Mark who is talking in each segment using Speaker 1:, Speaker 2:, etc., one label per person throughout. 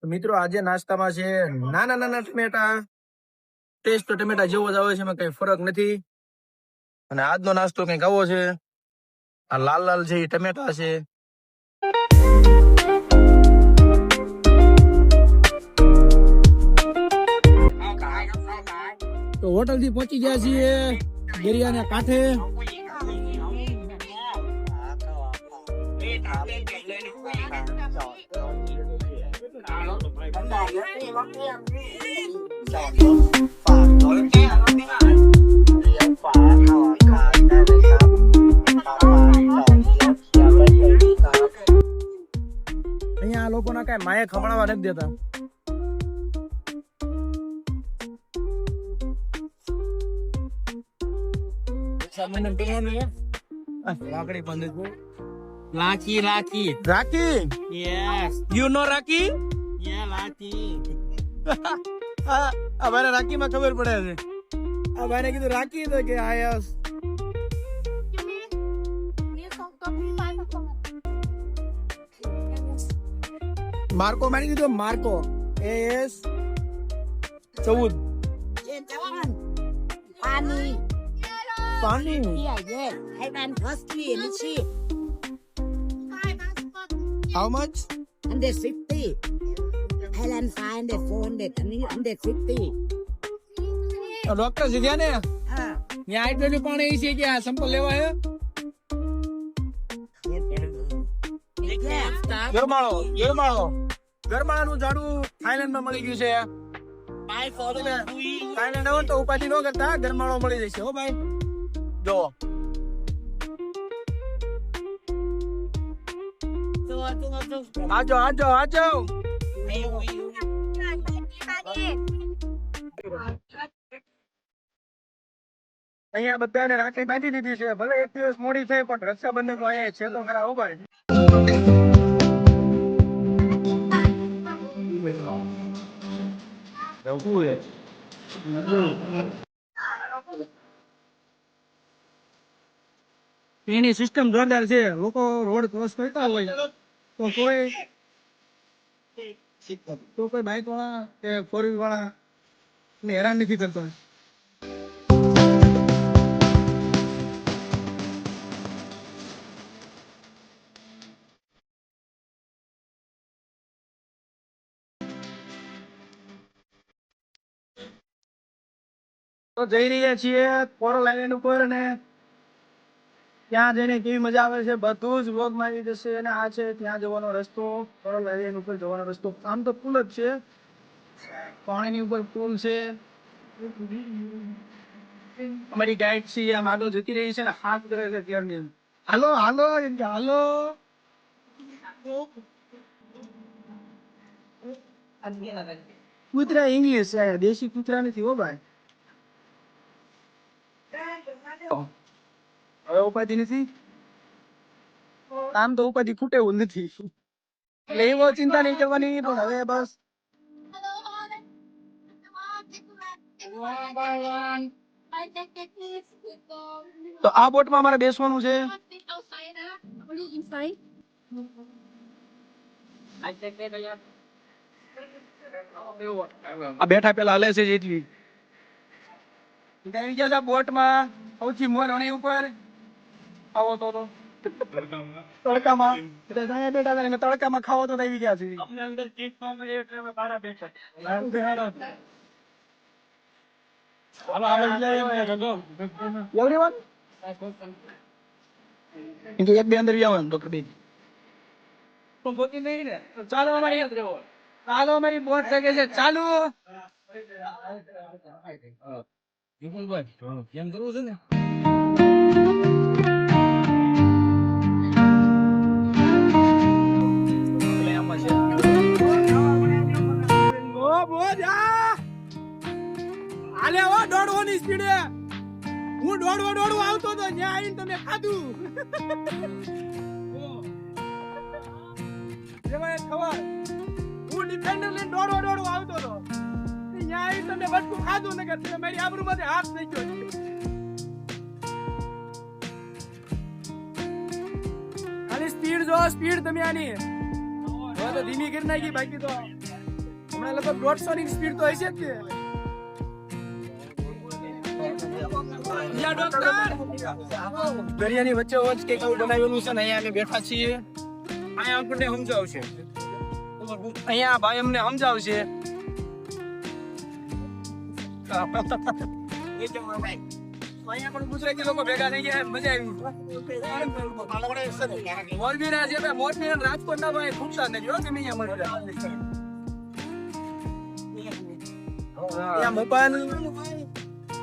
Speaker 1: મિત્રો આજે નાસ્તામાં છે નાના નાના ટમેટા. ટેસ્ટ તો ટમેટા જેવો જ આવે છે, એમાં કઈ ફરક નથી. અને આજનો નાસ્તો કઈક આવો છે. આ લાલ લાલ છે એ ટમેટા છે. તો હોટલ થી પહોંચી ગયા છીએ દરિયાના કાંઠે. અહીંયા આ લોકોના કઈ માએ ખવડાવવા નથી દેતા. લાકડી બંધ.
Speaker 2: Lucky.
Speaker 1: Rakhi,
Speaker 2: Yes.
Speaker 1: You know rakhi.
Speaker 2: Yeah, lucky.
Speaker 1: આ ભાઈને રાખીમાં ખબર પડે છે. આ ભાઈને કીધું રાખી તો કે આ યસ. માર્કો મારી દીધો. Marco AS 14.
Speaker 3: Funny.
Speaker 1: પાણી.
Speaker 3: Yeah. I ran firstly in the sheep.
Speaker 1: How much?
Speaker 3: 150. Thailand 500, 400, and 150.
Speaker 1: Doctor સીધ્યા ને
Speaker 3: Ah.
Speaker 1: ત્યાં આટલું પાણી છે કે આ સંપલ લેવા હે. ગરમાળો ગરમાળાનું ઝાડું થાઈલેન્ડમાં મળી ગયું છે. થાઈલેન્ડ આવો તો ઉપાધિ ન કરતા, ગરમાળો મળી જશે. હો ભાઈ જો આજો. અહીંયા બધાને રાખડી બાંધી દીધી છે. ભલે એક દિવસ મોડી થઈ પણ રક્ષાબંધન તો અહીંયા છે તો ખરા. હો ભાઈ એની સિસ્ટમ જોરદાર છે. લોકો રોડ ક્રોસ કરતા હોય તો કોઈ બાઇક વાળા કે 4 વ્હીલ વાળા ને હેરાન નથી કરતો. તો જઈ રહ્યા છીએ કોરલ આઇલેન્ડ ઉપર, અને ત્યાં જઈને કેવી મજા આવે છે બધું જ વ્લોગમાં આવી જશે. અને આ છે ત્યાં જવાનો રસ્તો, કોરલ આઇલેન્ડ ઉપર જવાનો રસ્તો. આમ તો પુલ જ છે, પાણીની ઉપર પુલ છે. અમારી ગાઈડ છે આમ આગળ જતી રહી છે ને હાથ કરે છે ત્યારની. હાલો એમ કે હાલો. કૂતરા ઇંગ્લિશ છે, દેશી કૂતરા નથી. હો ભાઈ હવે ઉપાધિ નથી. આમ તો ઉપાધિ ખૂટે એવું નથી, એટલે એવો ચિંતા નહીં કરવાની. પણ હવે બસ તો આ બોટમાં અમારે બેસવાનું છે. આ બેઠા પેલા હલે છે જેટલી બોટમાં સૌથી મોર અણી ઉપર આવો તો તડકામાં તડકામાં ખાવો તો આવી ગયા છે. એક બે અંદર આવવાનું ડોક્ટર બે ચાલો અમારી બોટ લાગે છે. ચાલુ કેમ કરવું છે ને. દોડવાની સ્પીડે હું દોડવો આવતો તો ત્યાં આવીને તમે ખાધું. ખબર હું ડિફેન્ડર લઈને દોડવો આવતો હતો, ત્યાં આવીને તમે બચકું ખાધું ને કે મારી આબરૂ માંથી હાથ થઈ ગયો. ખાલી સ્પીડ જો, સ્પીડ તમે આની તો ધીમી કરી નાખી, બાકી તો હમણાં લગભગ 150 ની સ્પીડ તો હશે જ ને. યા ડોક્ટર દરિયાની વચ્ચે વચ્ચે કંઈક આવું બનાવેલું છે ને અહીંયા અમે બેઠા છીએ. અહીંયા આપણને સમજાવશે. અહીંયા ભાઈ અમને સમજાવશે. અહીંયા પણ ગુજરાતી લોકો ભેગા થઈ ગયા મજા આવી. મોરબીના છે ભાઈ, મોરબી અને રાજકોટના ભાઈ ખૂટતા નથી હો તમે અહીંયા મળ્યા. અહીંયા મોબાઈલ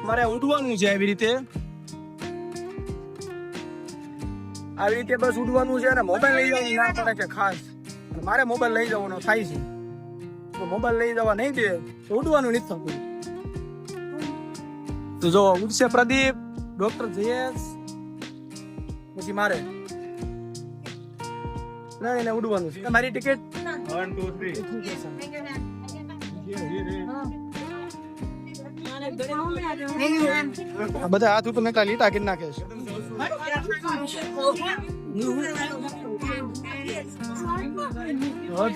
Speaker 1: મારે ઉડવાનું છે આવી રીતે બસ ઉડવાનું છે અને મોબાઈલ લઈ જવાનું ના પડે કે ખાસ. અને મારે મોબાઈલ લઈ જવાનો થાય છે તો મોબાઈલ લઈ જવા નહીં દે તો ઉડવાનું નથી થતું. તો જો ઉડશે પ્રદીપ, ડોક્ટર જયેશ, પછી મારે એને ઉડવાનું છે. મારી ટિકિટ 1 2 3 બધા હાથ ઉપર નકલા લીટા કરી નાખે છે.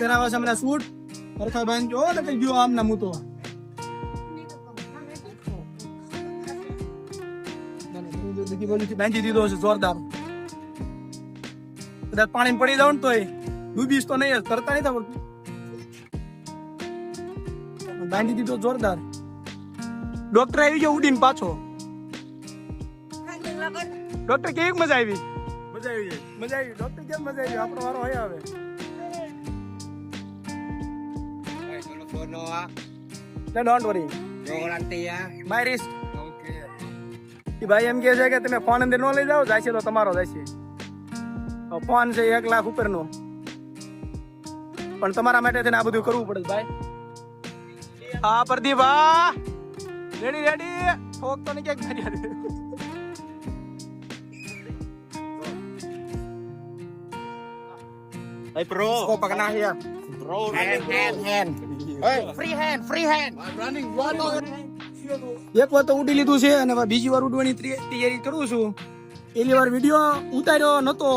Speaker 1: તેના પાસે હમણાં શૂટ હરખા બાંધ જો ને કઈ ગયો આમ ના મૂતો બાંધી દીધો છે જોરદાર. કદાચ પાણી પડી જાવ ને તોય ડૂબીશ તો નહીં, કરતા નહીં આવડતું. બાંધી દીધો જોરદાર. ડોક્ટર આવી ગયો ઉડીને પાછો. ડોક્ટર કેવી મજા આવી? મજા આવી. ડોક્ટર કેમ મજા આવી? આપણો વારો હોય હવે. Don't worry, my risk. ભાઈ એમ કે છે કે તમે ફોન અંદર ન લઈ જાઓ, જાય છે તો તમારો જાય છે. ફોન છે 1 લાખ ઉપરનો, પણ તમારા માટે થઈને આ બધું કરવું પડે ભાઈ. હા પ્રદીપ, હા રેડી ઠોક તો નહીં ક્યાંક
Speaker 2: Hey bro.
Speaker 1: કો પકના હે
Speaker 2: Bro.
Speaker 3: hand. Free hand.
Speaker 1: એક વાર તો ઉડી લીધું છે અને હવે બીજી વાર ઉડવાની તૈયારી કરું છું. પહેલી વાર વિડિયો ઉતાર્યો નતો.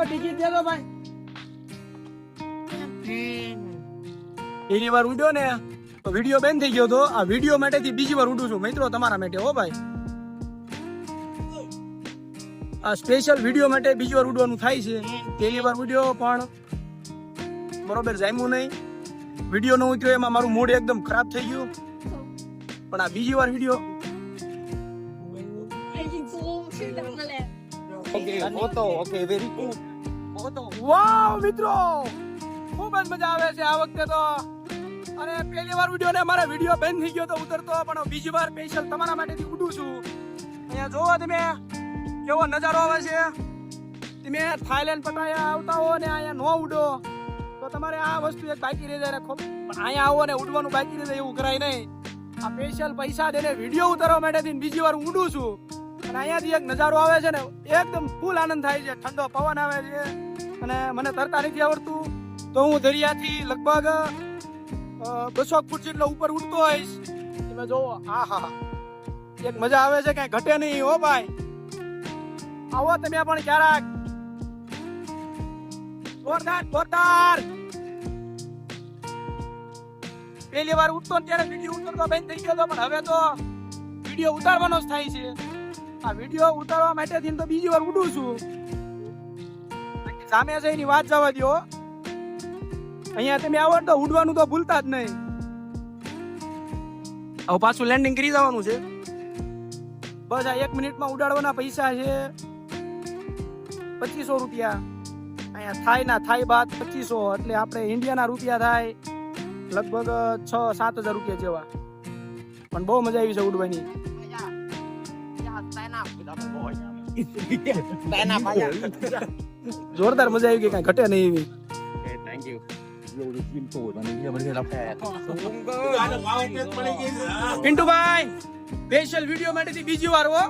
Speaker 1: ટિકિટ દે દો ભાઈ. પહેલી વાર ઉડ્યો ને તો વિડિયો બેન થઈ ગયો તો આ વિડિયો માટેથી બીજી વાર ઉડું છું મિત્રો, તમારા માટે હો ભાઈ. આ સ્પેશિયલ વિડિયો માટે બીજી વાર ઉડવાનું થાય છે. પહેલી વાર વિડિયો પણ બરોબર જામ્યું નહીં, વિડિયો ન ઉતર્યો એમાં મારું મૂડ એકદમ ખરાબ થઈ ગયું. પણ આ બીજી વાર વિડિયો વાવ મિત્રો, ખૂબ જ મજા આવે છે આ વખતે તો. અને પહેલી વાર વિડિયો ને મારા વિડિયો બેન થઈ ગયો તો ઉતરતો, પણ બીજી વાર સ્પેશિયલ તમારા માટેથી ઉડું છું. અહીંયા જોવો તમે કેવો નજારો આવે છે. તમે થાઈલેન્ડ પટાયા આવતા હો ને અહીંયા નો ઉડો તો તમારે આ વસ્તુ એક બાકી રહી જાય. પણ અહીંયા આવો ને ઉડવાનું બાકી રહી જાય એવું કરાય નહીં. આ સ્પેશિયલ પૈસા દઈને વિડીયો ઉતારવા માટે બીજી વાર ઉડું છું. અને અહીંયાથી એક નજારો આવે છે ને એકદમ ફૂલ આનંદ થાય છે. ઠંડો પવન આવે છે અને મને તરતા નથી આવડતું તો હું દરિયાથી લગભગ 200 ફૂટ જેટલો ઉપર ઉડતો હોઈશ. તમે જોવો, આહા એક મજા આવે છે, કઈ ઘટે નહીં હો ભાઈ. આવો તમે પણ ક્યારેક. જોરદાર. પહેલી વાર ઉઠતો ત્યારે વિડીયો ઉતારતો બંધ થઈ ગયો હતો, પણ હવે તો વિડીયો ઉતારવાનો જ થાય છે. આ વિડીયો ઉતારવા માટે તો બીજી વાર ઉડું છું. સામે છે એની વાત જવા દો. અહીંયા તમે આવો તો ઉડવાનું તો ભૂલતા જ નહીં. હવે પાછું લેન્ડિંગ કરી જવાનું છે. બસ આ 1 મિનિટમાં ઉડાડવાના પૈસા છે 2500 રૂપિયા. અહીંયા થાઈ બાદ 2500 એટલે આપણે ઇન્ડિયાના રૂપિયા થાય લગભગ 6-7 હજાર રૂપિયા જેવા. પણ બહુ મજા આવી છે ઉડવાની. જોરદાર મજા આવી ગઈ, કઈ ઘટે નહીં એવી. પિન્ટુભાઈ સ્પેશિયલ વિડિયો માટેથી બીજી વાર હો.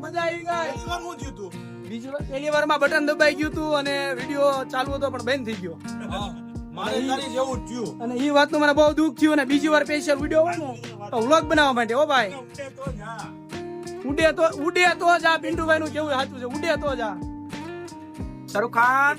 Speaker 1: મજા આવી ગઈ. બીજી વાર પહેલી વારમાં બટન દબાઈ ગયું હતું અને વિડિયો ચાલુ હતો પણ બંધ થઈ ગયો. અને એ વાતનું મને બહુ દુઃખ થયું. અને બીજી વાર સ્પેશિયલ વિડિયો હોય ને તો વ્લોગ બનાવવા માટે હો ભાઈ. ઉડે તો જા. પિન્ટુભાઈ નું કેવું સાચું છે, ઉડે તો જા. શાહરુખ ખાન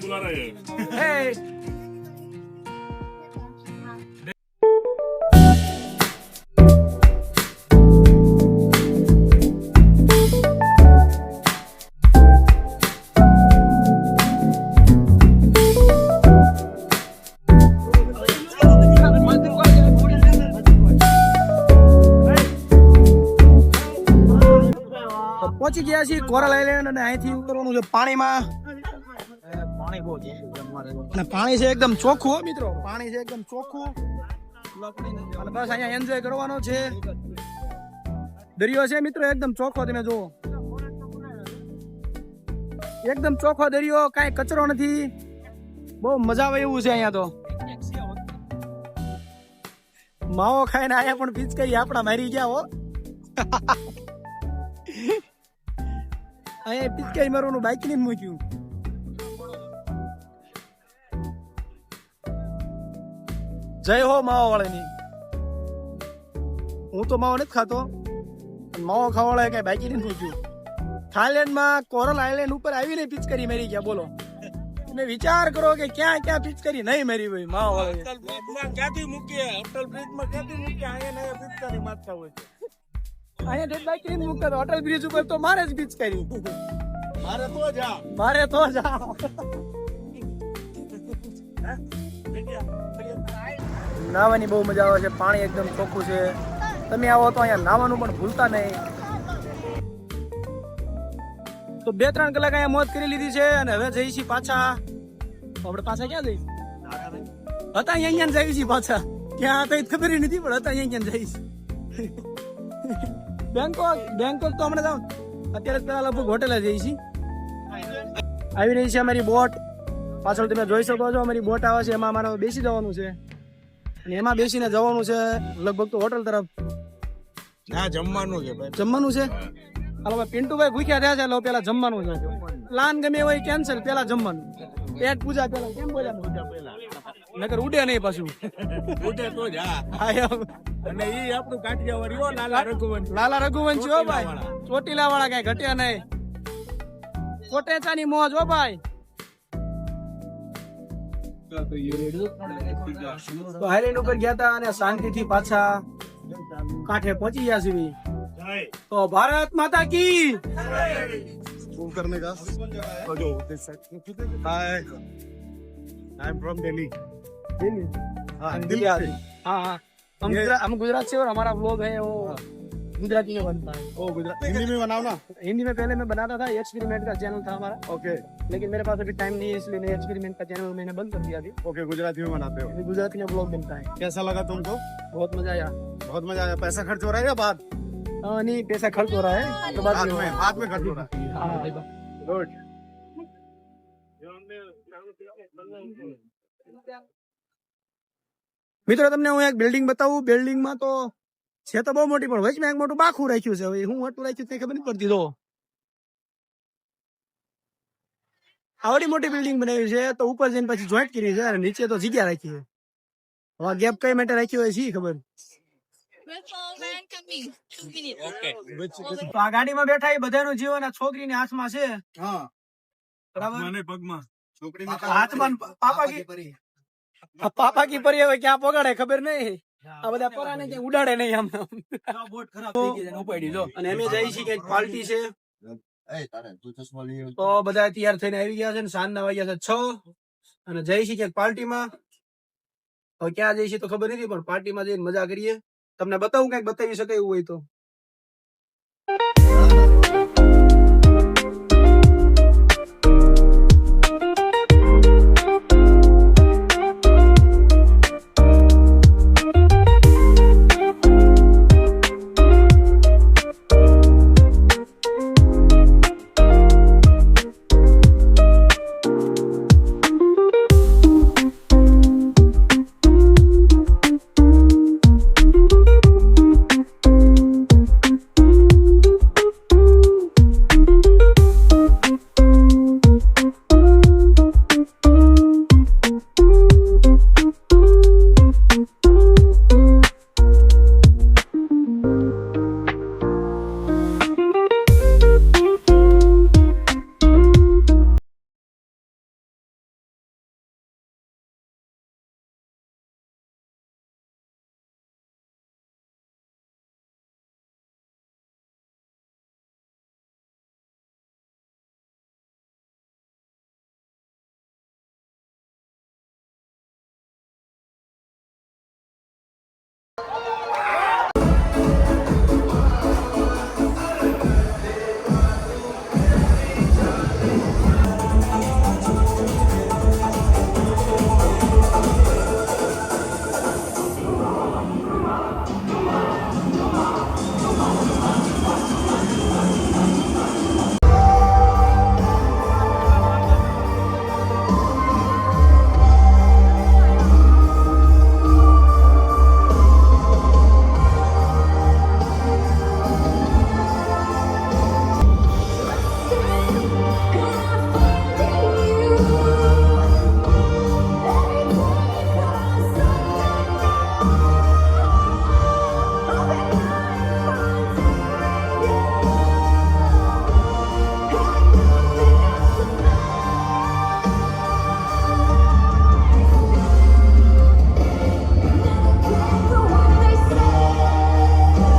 Speaker 1: ગયા છીએ કોરલ આઇલેન્ડ અને અહીંથી ઉતરવાનું છે પાણીમાં.
Speaker 3: પાણી બહુ છે
Speaker 1: અને પાણી છે એકદમ ચોખ્ખું હો મિત્રો, પાણી છે એકદમ ચોખ્ખું. અને બસ અહીંયા એન્જોય કરવાનો છે. દરિયો છે મિત્રો એકદમ ચોખ્ખો, તમે જુઓ એકદમ ચોખ્ખો દરિયો, કાંઈ કચરો નથી. બહુ મજા આવે એવું છે અહીંયા તો. માવો ખાઈને આયા પણ પિચકારી આપણા મારી ગયા હો. અહીંયા પિચકારી મારવાનું બાઈક નહીં મૂક્યું. જય હો માવો વાળાની. હું તો માવો નથી ખાતો, માવો ખાવા વાળા કઈ બાકી નથી મૂક્યું. થાઈલેન્ડમાં કોરલ આઇલેન્ડ ઉપર આવીને પિચકારી મારી ગયા. બોલો તમે વિચાર કરો કે ક્યાં ક્યાં પિચકારી નહીં મારી હોય માવો વાળા.
Speaker 3: ક્યાંથી મૂકીએ હોટલ બ્રિજમાં ક્યાંથી મૂકીએ અહીંયા પિચકારી મારતા હોય
Speaker 1: અહીંયા ડેડ બાઈક નહીં મૂકતા, હોટલ બ્રિજ ઉપર તો મારે જ પિચકારી.
Speaker 3: મારે તો જા
Speaker 1: મારે તો જા. નાવાની બહુ મજા આવે છે, પાણી એકદમ ચોખ્ખું છે. તમે આવો તો અહીંયા નાવાનું પણ ભૂલતા નહીં. તો 2-3 કલાક અહીંયા મોજ કરી લીધી છે અને હવે જઈએ છીએ પાછા. આપણે પાછા ક્યાં જઈશ? હતા અહીંયા જઈએ છીએ પાછા. ક્યાં હતા એ ખબર નથી, પણ હતા અહીંયા જઈશ. બેંકોક તો હમણાં જાઉં અત્યારે પેલા લગભગ હોટેલે જઈએ છીએ. આવી રહી છે અમારી બોટ. પાછળ તમે જોઈ શકો છો અમારી બોટ આવે છે, એમાં અમારે બેસી જવાનું છે અને એમાં બેસીને જવાનું છે લગભગ તો હોટલ તરફ.
Speaker 3: ના જમવાનું છે ભાઈ,
Speaker 1: જમવાનું છે. હાલો ભાઈ પિન્ટુભાઈ ભૂખ્યા થયા છે, લો પેલા જમવાનું છે. પ્લાન ગમે હોય કેન્સલ, પેલા જમવાનું. પેટ પૂજા પેલા કેમ બોલ્યા? નકર ઉડે નહીં પાછું.
Speaker 3: ઉઠે તો જા.
Speaker 1: હા એમ.
Speaker 3: અને ઈ આપણું કાઠિયાવાડી હો, લાલા રઘુવંશ.
Speaker 1: લાલા રઘુવંશી હો ભાઈ, ચોટીલા વાળા કઈ ઘટ્યા નહીં. કોટેચાની મોજ હો ભાઈ. તો હાઈલેન્ડ ઉપર ગયા હતા અને શાંતિથી પાછા કાંઠે પહોંચી ગયા છીએ. તો ભારત માતા કી.
Speaker 3: फोन करने का जो हाय आई एम फ्रॉम दिल्ली हाँ दिल्ली
Speaker 1: हाँ हाँ हम गुजरात से और हमारा व्लॉग है वो गुजराती में बनता है.
Speaker 3: ओ गुजरात हिंदी में बनाओ ना.
Speaker 1: हिंदी में पहले मैं बनाता था, एक्सपेरिमेंट का चैनल था हमारा,
Speaker 3: ओके
Speaker 1: लेकिन मेरे पास अभी टाइम नहीं है इसलिए मैं एक्सपेरिमेंट का चैनल मैंने बंद कर दिया. अभी
Speaker 3: ओके गुजराती में बनाते हो.
Speaker 1: अभी गुजराती में ब्लॉग बनता है.
Speaker 3: कैसा लगा तुमको?
Speaker 1: बहुत मजा आया.
Speaker 3: बहुत मजा आया. पैसा खर्च हो रहा है या बाद
Speaker 1: नहीं पैसा खर्च हो रहा है तो बाद में
Speaker 3: बाद में खर्च हो रहा है.
Speaker 1: हाँ.
Speaker 3: गुड.
Speaker 1: મિત્રો તમને હું એક બિલ્ડિંગ બતાવું. બિલ્ડિંગમાં તો છે તો બહુ મોટી, પણ વચમાં એક મોટું બાખું રાખ્યું છે. હવે હું મોટું રાખ્યું તે ખબર નથી પડતી. તો આવડી મોટી બિલ્ડિંગ બનાવી છે, તો ઉપર જઈને પછી જોઈન્ટ કરી છે અને નીચે તો જગ્યા રાખી છે. હવે ગેપ કઈ માટે રાખ્યો હોય છે ખબર. તો આ ગાડીમાં બેઠા એ બધાનું જીવન આ છોકરીની હાથમાં છે.
Speaker 3: हाँ
Speaker 1: બરાબર.
Speaker 3: મને પગમાં છોકરીને
Speaker 1: હાથમાં પાપા કી પરી હવે ક્યાં પગાડે ખબર નહીં. આ બધા પરાને ક્યાં ઉડાડે નહીં આમ. અને અમે જઈએ છીએ કે પાર્ટી છે, તો બધા તૈયાર થઈને આવી ગયા છે. સાંજના વાગ્યા છે 6 અને જઈએ છીએ ક્યાંક પાર્ટીમાં. હવે ક્યાં જઈએ છીએ તો ખબર નથી, પણ પાર્ટીમાં જઈને મજા કરીએ. તમને બતાવું કઈક બતાવી શકે એવું હોય તો.